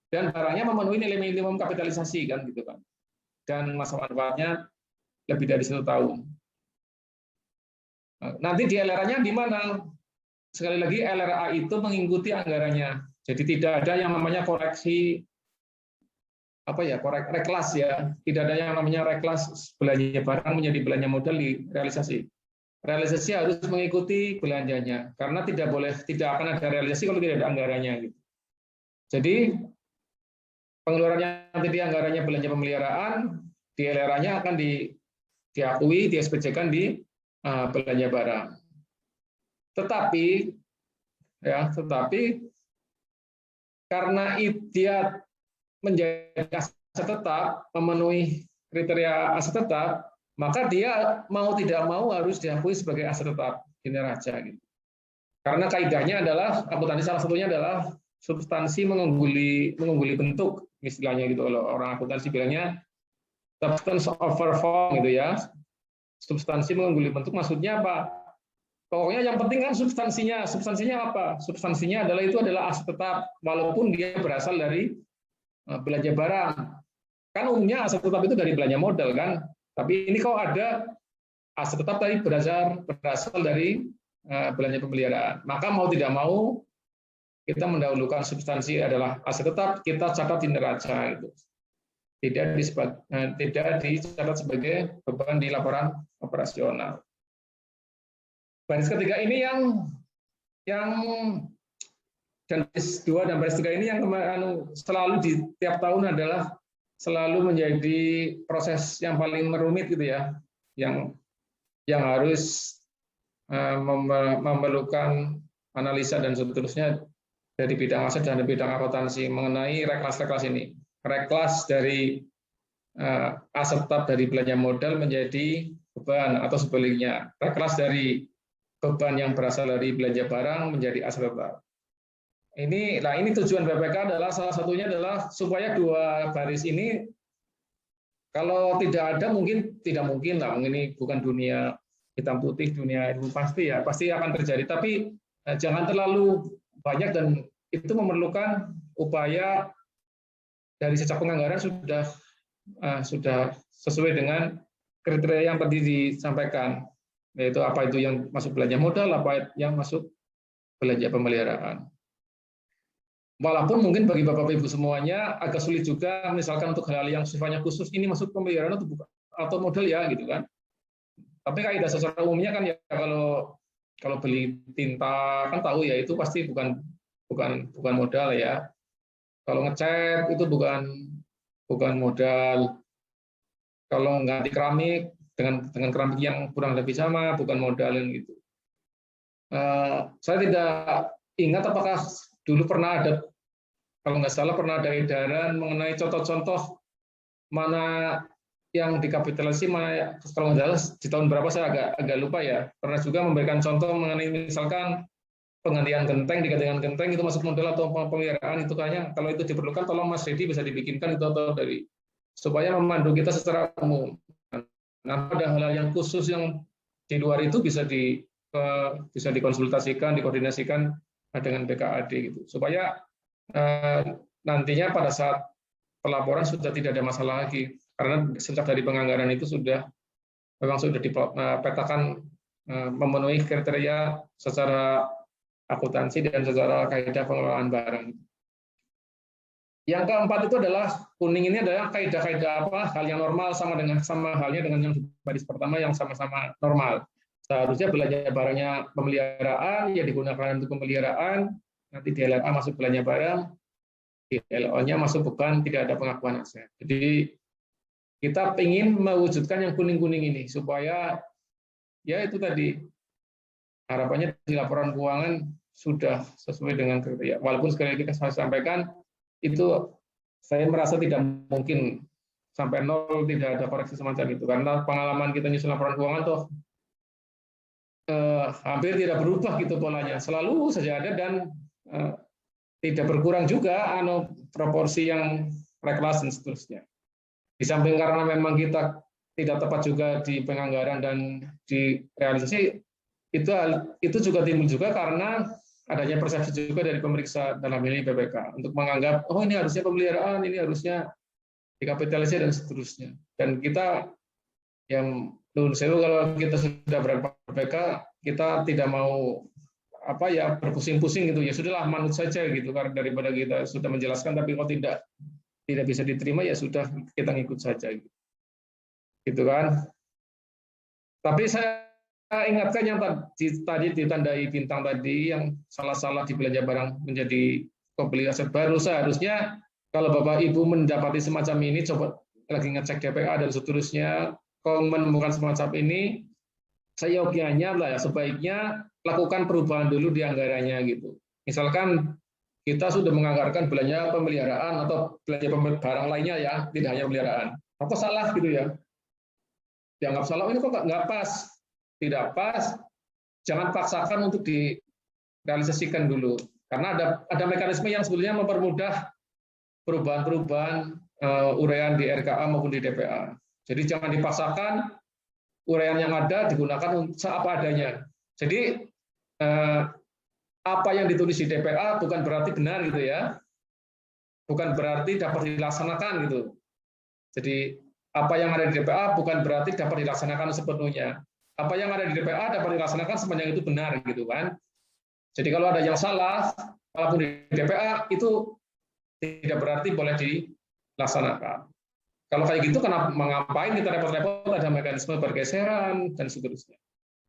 Dan barangnya memenuhi nilai minimum kapitalisasi kan gitu kan. Dan masa manfaatnya lebih dari 1 tahun. Nanti di LRA-nya di mana? Sekali lagi LRA itu mengikuti anggarannya. Jadi tidak ada yang namanya koreksi reklas ya. Tidak ada yang namanya reklas belanja barang menjadi belanja modal di realisasi. Realisasi harus mengikuti belanjanya karena tidak akan ada realisasi kalau tidak ada anggarannya gitu. Jadi pengeluaran yang nanti di anggarannya belanja pemeliharaan di LRA-nya akan diakui, di SPJ-kan di belanja barang. Tetapi karena dia menjadi aset tetap, memenuhi kriteria aset tetap, maka dia mau tidak mau harus diakui sebagai aset tetap di neraca gitu. Karena kaidahnya adalah akuntansi salah satunya adalah substansi mengungguli bentuk, istilahnya gitu. Kalau orang akuntansi bilangnya substance over form gitu ya. Substansi mengungguli bentuk maksudnya apa? Pokoknya yang penting kan substansinya. Substansinya apa? Substansinya adalah aset tetap walaupun dia berasal dari belanja barang. Kan umumnya aset tetap itu dari belanja modal kan. Tapi ini kok ada aset tetap tadi berasal dari belanja pemeliharaan. Maka mau tidak mau kita mendahulukan substansi adalah aset tetap, kita catat di neraca itu. Tidak dicatat sebagai beban di laporan operasional. Baris ketiga ini yang dan baris 2 dan baris 3 ini yang selalu di tiap tahun adalah selalu menjadi proses yang paling rumit gitu ya, yang harus memerlukan analisa dan seterusnya dari bidang aset dan bidang akuntansi mengenai reklas ini. Reklas dari aset tetap dari belanja modal menjadi beban atau sebaliknya. Reklas dari beban yang berasal dari belanja barang menjadi aset tetap. Ini tujuan BPK adalah salah satunya adalah supaya 2 baris ini kalau tidak ada mungkin tidak mungkin lah, ini bukan dunia hitam putih dunia ilmu pasti akan terjadi, tapi jangan terlalu banyak dan itu memerlukan upaya dari sejak penganggaran sudah sesuai dengan kriteria yang tadi disampaikan, yaitu apa itu yang masuk belanja modal, apa yang masuk belanja pemeliharaan. Walaupun mungkin bagi Bapak Ibu semuanya agak sulit juga, misalkan untuk hal-hal yang sifatnya khusus ini masuk pemeliharaan atau modal ya gitu kan. Tapi kaidah secara umumnya kan ya kalau beli tinta kan tahu ya itu pasti bukan modal ya. Kalau ngecat itu bukan modal. Kalau nggak di keramik dengan keramik yang kurang lebih sama bukan modal yang gitu. Saya tidak ingat apakah dulu pernah ada, kalau nggak salah pernah ada edaran mengenai contoh-contoh mana yang dikapitalisasi, mana kalau nggak salah di tahun berapa saya agak lupa ya. Pernah juga memberikan contoh mengenai misalkan penggantian genteng digantikan genteng itu masuk modal atau pemeliharaan, itu kayaknya kalau itu diperlukan tolong Mas Redi bisa dibikinkan itu atau dari supaya memandu kita secara umum. Nah, ada hal-hal yang khusus yang di luar itu bisa dikonsultasikan, dikoordinasikan dengan BKAD gitu, supaya nantinya pada saat pelaporan sudah tidak ada masalah lagi, karena sejak dari penganggaran itu memang sudah dipetakan memenuhi kriteria secara akuntansi dan secara kaidah pengelolaan barang. Yang keempat itu adalah kuning ini adalah kaidah-kaidah hal yang normal sama halnya dengan yang di baris pertama yang sama-sama normal. Seharusnya belanja barangnya pemeliharaan ya digunakan untuk pemeliharaan, nanti di LLA masuk belanja barang, di LO-nya masuk beban tidak ada pengakuan aset. Jadi kita ingin mewujudkan yang kuning-kuning ini supaya ya itu tadi harapannya di laporan keuangan sudah sesuai dengan kriteria. Walaupun sekali lagi saya sampaikan itu saya merasa tidak mungkin sampai nol tidak ada koreksi semacam itu, karena pengalaman kita nyusun laporan keuangan tuh hampir tidak berubah gitu polanya, selalu saja ada dan tidak berkurang juga proporsi yang reklas dan seterusnya. Di samping karena memang kita tidak tepat juga di penganggaran dan di realisasi, itu juga timbul juga karena adanya persepsi juga dari pemeriksa dalam ini BPK untuk menganggap oh ini harusnya pemeliharaan, ini harusnya dikapitalisasi dan seterusnya. Dan kita yang kalau kita sudah BPK kita tidak mau berpusing-pusing gitu, ya sudahlah manut saja gitu, karena daripada kita sudah menjelaskan tapi kok tidak bisa diterima ya sudah kita ngikut saja gitu kan. Tapi saya ingatkan yang tadi ditandai bintang tadi yang salah-salah di belanja barang menjadi pembeli aset baru, seharusnya kalau Bapak Ibu mendapati semacam ini coba lagi ngecek DPA dan seterusnya, kalau menemukan semacam ini seyogianya sebaiknya lakukan perubahan dulu di anggarannya gitu. Misalkan kita sudah menganggarkan belanja pemeliharaan atau belanja barang lainnya ya, tidak hanya pemeliharaan. Apa salah gitu ya? Dianggap salah, ini kok nggak pas? Tidak pas, jangan paksakan untuk direalisasikan dulu. Karena ada mekanisme yang sebetulnya mempermudah perubahan-perubahan uraian di RKA maupun di DPA. Jadi jangan dipaksakan, uraian yang ada digunakan seapa adanya. Jadi apa yang ditulis di DPA bukan berarti benar gitu ya, bukan berarti dapat dilaksanakan gitu. Jadi apa yang ada di DPA bukan berarti dapat dilaksanakan sepenuhnya. Apa yang ada di DPA dapat dilaksanakan sepanjang itu benar gitu kan. Jadi kalau ada yang salah, walaupun di DPA itu tidak berarti boleh dilaksanakan. Kalau kayak gitu kenapa mengapain kita repot-repot ada mekanisme pergeseran dan seterusnya.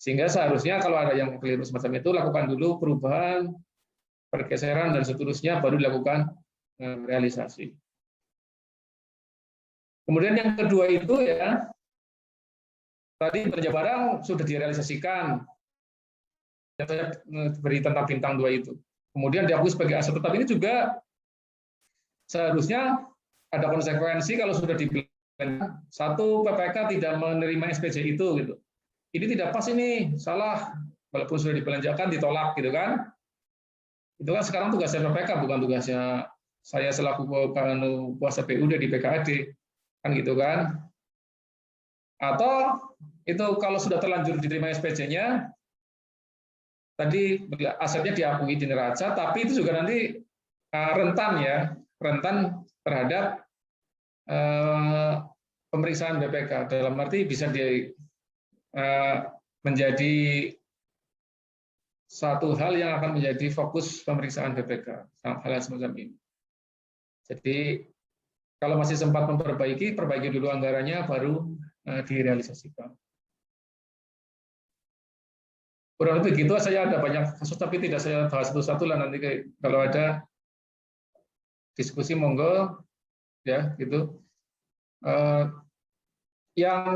Sehingga seharusnya kalau ada yang keliru semacam itu lakukan dulu perubahan, pergeseran dan seterusnya baru dilakukan realisasi. Kemudian yang kedua itu ya tadi belanja barang sudah direalisasikan. Yang saya beri tentang bintang 2 itu. Kemudian diakui sebagai aset tetap ini juga seharusnya ada konsekuensi kalau sudah dibelanja. Satu, PPK tidak menerima SPJ itu gitu. Ini tidak pas, ini salah, walaupun sudah dibelanjakan ditolak gitu kan. Itu kan sekarang tugasnya PPK bukan tugasnya saya selaku kuasa PUD di PKAD kan gitu kan. Atau itu kalau sudah terlanjur diterima SPJ-nya, tadi asetnya diakui di neraca, tapi itu juga nanti rentan ya, rentan terhadap pemeriksaan BPK. Dalam arti bisa menjadi satu hal yang akan menjadi fokus pemeriksaan BPK, hal semacam ini. Jadi kalau masih sempat perbaiki dulu anggarannya, baru direalisasikan. Kurang lebih gitu, saya ada banyak kasus tapi tidak saya bahas satu-satu lah, nanti kalau ada diskusi monggo ya gitu. Yang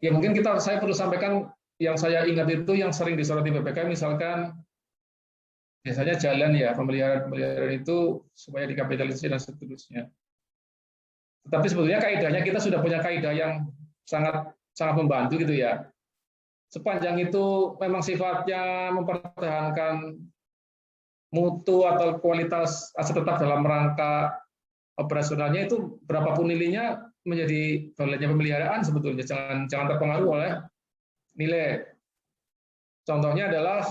ya mungkin saya perlu sampaikan, yang saya ingat itu yang sering disoroti BPK, misalkan biasanya jalan ya, pemeliharaan itu supaya dikapitalisasi dan seterusnya. Tetapi sebetulnya kaidahnya kita sudah punya kaidah yang sangat membantu gitu ya. Sepanjang itu memang sifatnya mempertahankan mutu atau kualitas aset tetap dalam rangka operasionalnya, itu berapapun nilainya menjadi validnya pemeliharaan sebetulnya, jangan terpengaruh oleh nilai. Contohnya adalah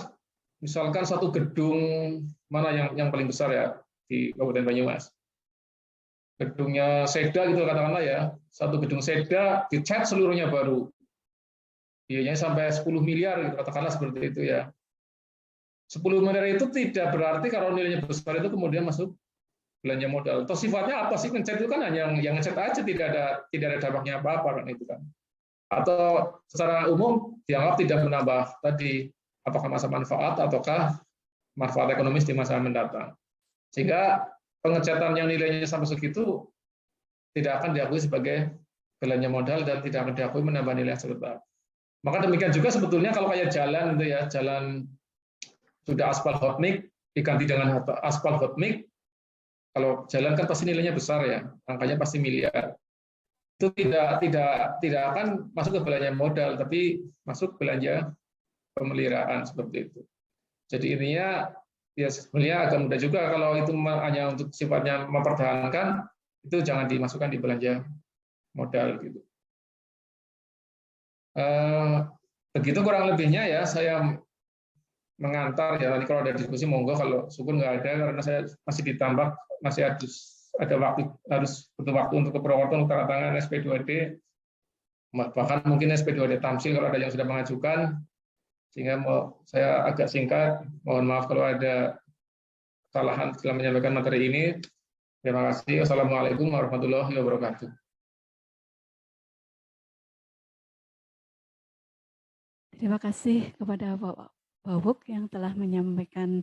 misalkan satu gedung mana yang paling besar ya di Kabupaten Banyumas. Gedungnya Seda gitu katakanlah ya, satu gedung Seda dicat seluruhnya baru. Biayanya sampai 10 miliar gitu, katakanlah seperti itu ya. 10 miliar itu tidak berarti kalau nilainya besar itu kemudian masuk belanja modal. Atau sifatnya apa sih, ngecat itu kan hanya yang ngecat aja, tidak ada dampaknya apa-apa kan itu kan. Atau secara umum dianggap tidak menambah tadi apakah masa manfaat ataukah manfaat ekonomis di masa mendatang. Sehingga pengecatan yang nilainya sampai segitu tidak akan diakui sebagai belanja modal dan tidak akan diakui menambah nilai aset tetap. Maka demikian juga sebetulnya kalau kayak jalan itu ya, jalan sudah aspal hot mix diganti dengan aspal hot mix, kalau jalan kan pasti nilainya besar ya, angkanya pasti miliar. Itu tidak akan masuk ke belanja modal, tapi masuk belanja pemeliharaan seperti itu. Jadi ininya ya sebenarnya agak mudah juga, kalau itu hanya untuk sifatnya mempertahankan, itu jangan dimasukkan di belanja modal gitu. Begitu kurang lebihnya ya, saya mengantar ya, nanti kalau ada diskusi monggo, kalau syukur nggak ada karena saya masih ditambah, masih ada waktu, harus butuh waktu untuk ke Purwokerto untuk tanda tangan SP2D, bahkan mungkin SP2D Tamsil kalau ada yang sudah mengajukan, sehingga saya agak singkat, mohon maaf kalau ada kesalahan dalam menyampaikan materi ini. Terima kasih. Wassalamualaikum warahmatullahi wabarakatuh. Terima kasih kepada Bapak Bawuk yang telah menyampaikan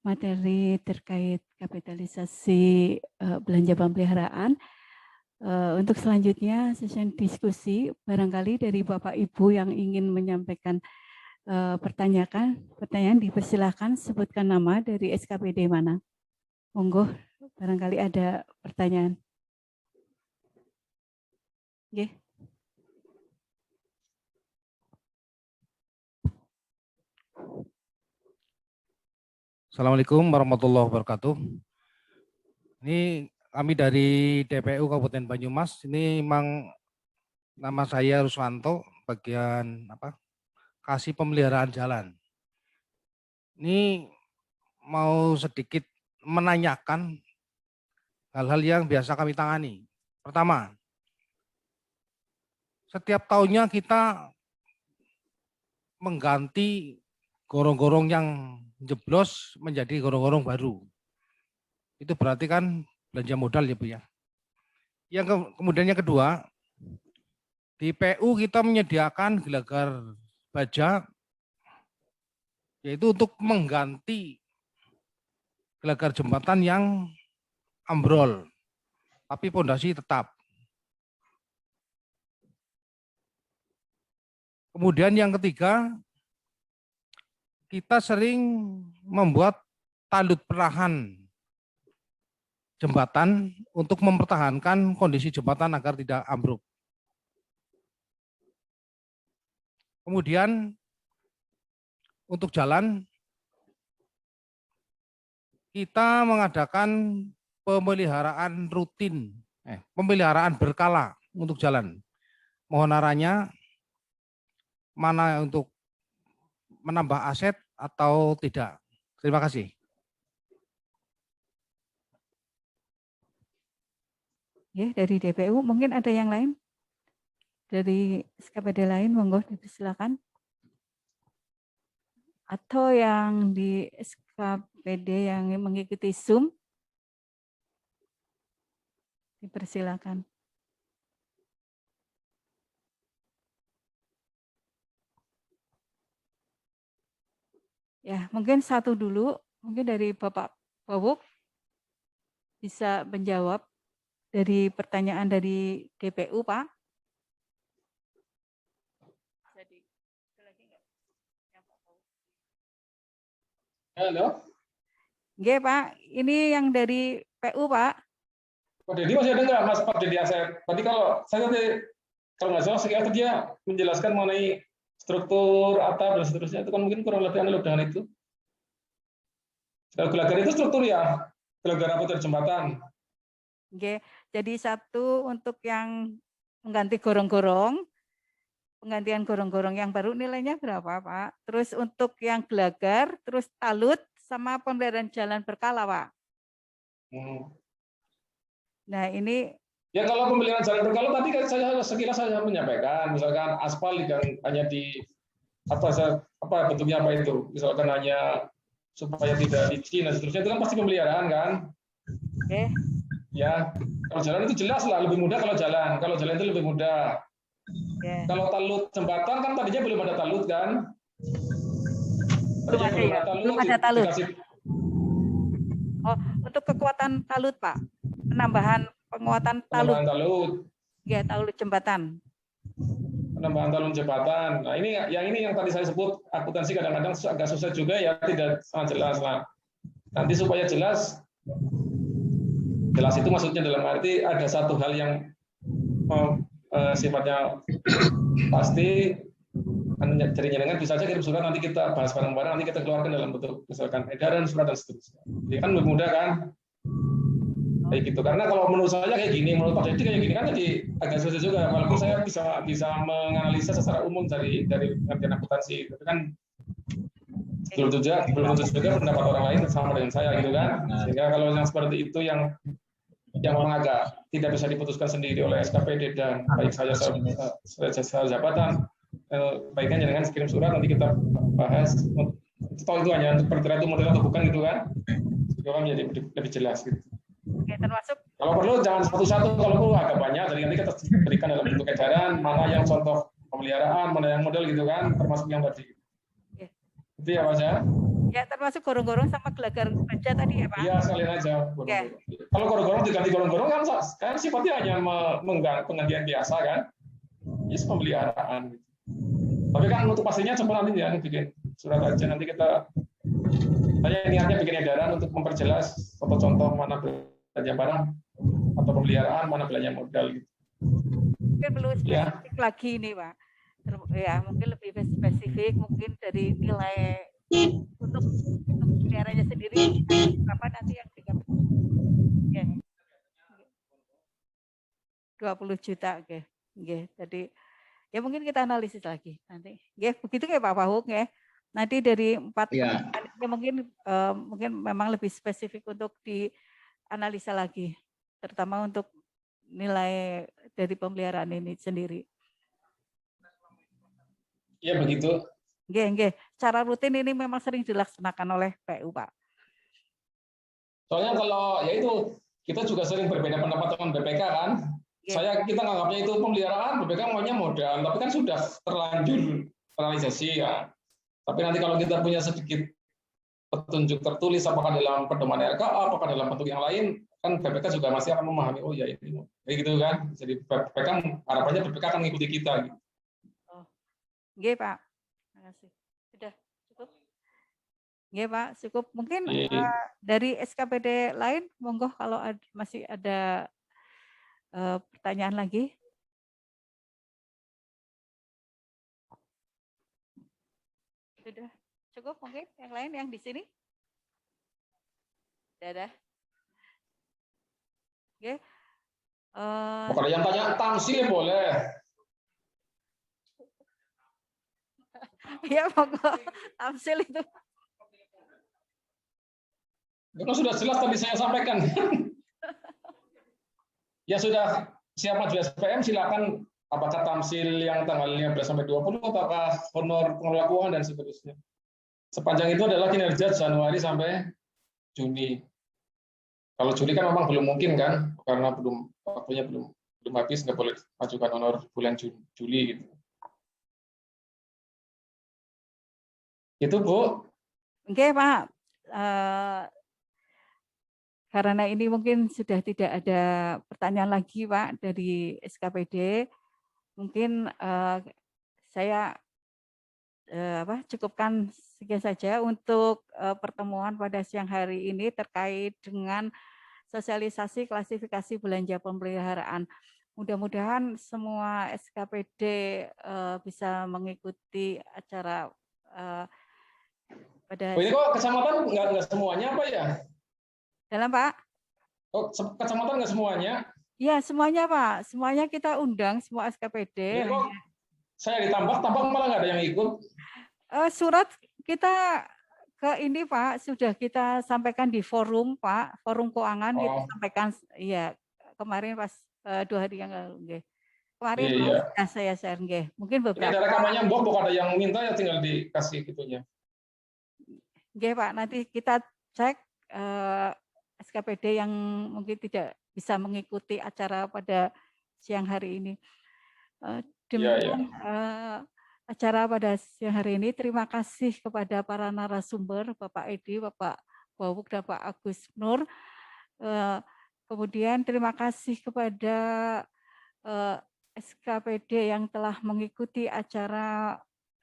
materi terkait kapitalisasi belanja pemeliharaan. Untuk selanjutnya sesi diskusi, barangkali dari Bapak Ibu yang ingin menyampaikan pertanyaan dipersilakan, sebutkan nama dari SKPD mana. Monggo, barangkali ada pertanyaan. Oke. Assalamualaikum warahmatullahi wabarakatuh. Ini kami dari DPU Kabupaten Banyumas. Ini memang nama saya Ruswanto, bagian kasih pemeliharaan jalan. Ini mau sedikit menanyakan hal-hal yang biasa kami tangani. Pertama, setiap tahunnya kita mengganti gorong-gorong yang jeblos menjadi gorong-gorong baru. Itu berarti kan belanja modal ya Bu ya. Kemudian yang kedua, di PU kita menyediakan gelagar baja, yaitu untuk mengganti gelagar jembatan yang ambrol, tapi pondasi tetap. Kemudian yang ketiga, kita sering membuat talut perahan jembatan untuk mempertahankan kondisi jembatan agar tidak ambruk. Kemudian untuk jalan, kita mengadakan pemeliharaan rutin, pemeliharaan berkala untuk jalan. Mohon arahnya, mana untuk menambah aset atau tidak. Terima kasih. Ya, dari DPU mungkin ada yang lain? Dari SKPD lain, monggo dipersilakan. Atau yang di SKPD yang mengikuti Zoom, dipersilakan. Ya, mungkin satu dulu, mungkin dari Bapak Bawuk bisa menjawab dari pertanyaan dari DPU, Pak. Halo, Nggih, Pak. Ini yang dari PU, Pak. Pak Dedi masih ada nggak, Mas Pak Dedi Asep? Tadi kalau nggak salah sekitar dia menjelaskan mengenai struktur atap dan seterusnya, itu kan mungkin kurang lebih analog dengan itu. Kalau gelagar itu struktur ya, gelagar apa dari jembatan. Nggih. Jadi satu untuk yang mengganti gorong-gorong, penggantian gorong-gorong yang baru nilainya berapa, Pak? Terus untuk yang gelagar, terus talut sama pemeliharaan jalan berkala, Pak. Nah, ini Ya kalau pemeliharaan jalan berkala tadi kan sekilas saya menyampaikan, misalkan aspal yang hanya di apa bentuknya apa itu, misalkan hanya supaya tidak licin dan seterusnya, itu kan pasti pemeliharaan kan. Oke. Ya, kalau jalan itu jelas lah lebih mudah kalau jalan itu lebih mudah. Oke. Kalau talut jembatan kan tadinya belum ada talut kan. Belum ada ya? Belum ada talut. Oh, untuk kekuatan talut, Pak. Penambahan penguatan talut. Penambahan talut. Ya, talut jembatan. Penambahan talut jembatan. Nah, ini yang tadi saya sebut akuntansi kadang-kadang agak susah juga ya, tidak sangat jelas lah. Nanti supaya jelas itu maksudnya dalam arti ada satu hal yang sifatnya pasti. Dari jenengan bisa saja kirim surat, nanti kita bahas bareng-bareng, nanti kita keluarkan dalam bentuk misalkan edaran, surat dan seterusnya. Jadi kan lebih mudah kan, kayak gitu. Karena kalau menurut saya kayak gini, menurut Pak Dedi kayak gini kan jadi agak susah juga. Walaupun saya bisa menganalisa secara umum dari pengertian akuntansi, tapi kan belum tentu juga pendapat orang lain sama dengan saya gitu kan. Sehingga kalau yang seperti itu yang memang agak tidak bisa diputuskan sendiri oleh SKPD dan baik saya jabatan, baiknya jangan kirim surat, nanti kita bahas. Toh itu hanya untuk perkiraan model atau bukan gitu kan, itu kan menjadi lebih jelas gitu. Oke, termasuk kalau perlu jangan satu-satu, kalau perlu agak banyak, jadi nanti kita berikan dalam bentuk edaran mana yang contoh pemeliharaan, mana yang model gitu kan, termasuk yang tadi. Oke. Itu ya Mas ya. Ya, termasuk gorong-gorong sama gelagar baja tadi ya Pak. Iya, sekalian aja. Oke. Kalau gorong-gorong diganti gorong-gorong kan sifatnya hanya penggantian biasa kan, yes, pemeliharaan. Tapi kan untuk pastinya coba nanti ya bikin surat aja, nanti saya niatnya bikin edaran untuk memperjelas contoh-contoh mana belanja barang atau pemeliharaan, mana belanja modal gitu. Mungkin perlu spesifik lagi nih Pak. Ya, mungkin lebih spesifik, mungkin dari nilai untuk pemeliharannya sendiri berapa nanti yang 20 juta, oke. Oke, jadi ya mungkin kita analisis lagi nanti. Ya, begitu kayak Pak Pahuk ya. Nanti dari 4 ya mungkin memang lebih spesifik untuk dianalisa lagi, terutama untuk nilai dari pemeliharaan ini sendiri. Iya begitu. Nggih. Secara rutin ini memang sering dilaksanakan oleh PU, Pak. Soalnya kalau ya itu kita juga sering berbeda pendapat dengan BPK kan. Kita nganggapnya itu pemeliharaan, BPK maunya modal, tapi kan sudah terlanjur realisasi ya. Tapi nanti kalau kita punya sedikit petunjuk tertulis apakah dalam pedoman RKA, apakah dalam bentuk yang lain, kan BPK juga masih akan memahami, oh ya ini kayak gitu kan. Jadi BPK harapannya BPK akan mengikuti kita gitu. Oh. Nggih, Pak. Terima kasih. Sudah cukup? Nggih, Pak, cukup. Mungkin dari SKPD lain monggo kalau masih ada pertanyaan lagi. Sudah cukup mungkin yang lain yang di sini? Sudah. Oke. Kalau yang tanya tangsil boleh. Ya pokok tamsil itu. Itu kan sudah jelas tadi saya sampaikan. Ya sudah siap maju SPM silakan, apakah tamsil yang tanggal 15 sampai 20 apakah honor pengelola keuangan dan seterusnya. Sepanjang itu adalah kinerja Januari sampai Juni. Kalau Juli kan memang belum mungkin kan, karena waktunya belum habis, nggak boleh majukan honor bulan Juli gitu. Itu Bu. Oke Pak, karena ini mungkin sudah tidak ada pertanyaan lagi Pak dari SKPD, mungkin saya cukupkan sekian saja untuk pertemuan pada siang hari ini terkait dengan sosialisasi klasifikasi belanja pemeliharaan. Mudah-mudahan semua SKPD bisa mengikuti acara pada. Oh, ini kok kecamatan nggak semuanya apa ya? Dalam Pak? Oh, kecamatan nggak semuanya? Ya semuanya Pak, semuanya kita undang semua SKPD. Ini kok saya ditambah malah nggak ada yang ikut. Surat kita ke ini Pak, sudah kita sampaikan di forum Pak, forum keuangan kita sampaikan ya kemarin pas 2 hari yang lalu. Kemarin Iya. saya share mungkin beberapa. Ini ada rekamannya Mbok ada yang minta ya tinggal dikasih gitunya. Pak, nanti kita cek SKPD yang mungkin tidak bisa mengikuti acara pada siang hari ini. Demikian acara pada siang hari ini. Terima kasih kepada para narasumber, Bapak Edi, Bapak Bawuk, dan Pak Agus Nur. Kemudian terima kasih kepada SKPD yang telah mengikuti acara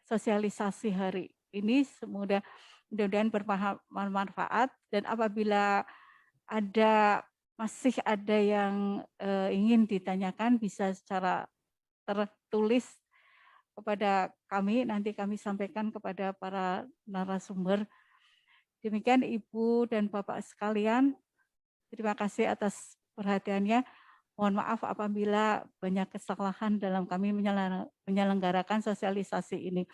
sosialisasi hari ini. Mudah-mudahan bermanfaat, dan apabila masih ada yang ingin ditanyakan bisa secara tertulis kepada kami, nanti kami sampaikan kepada para narasumber. Demikian Ibu dan Bapak sekalian, terima kasih atas perhatiannya. Mohon maaf apabila banyak kesalahan dalam kami menyelenggarakan sosialisasi ini.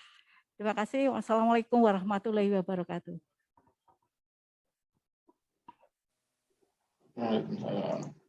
Terima kasih. Wassalamualaikum warahmatullahi wabarakatuh. Waalaikumsalam.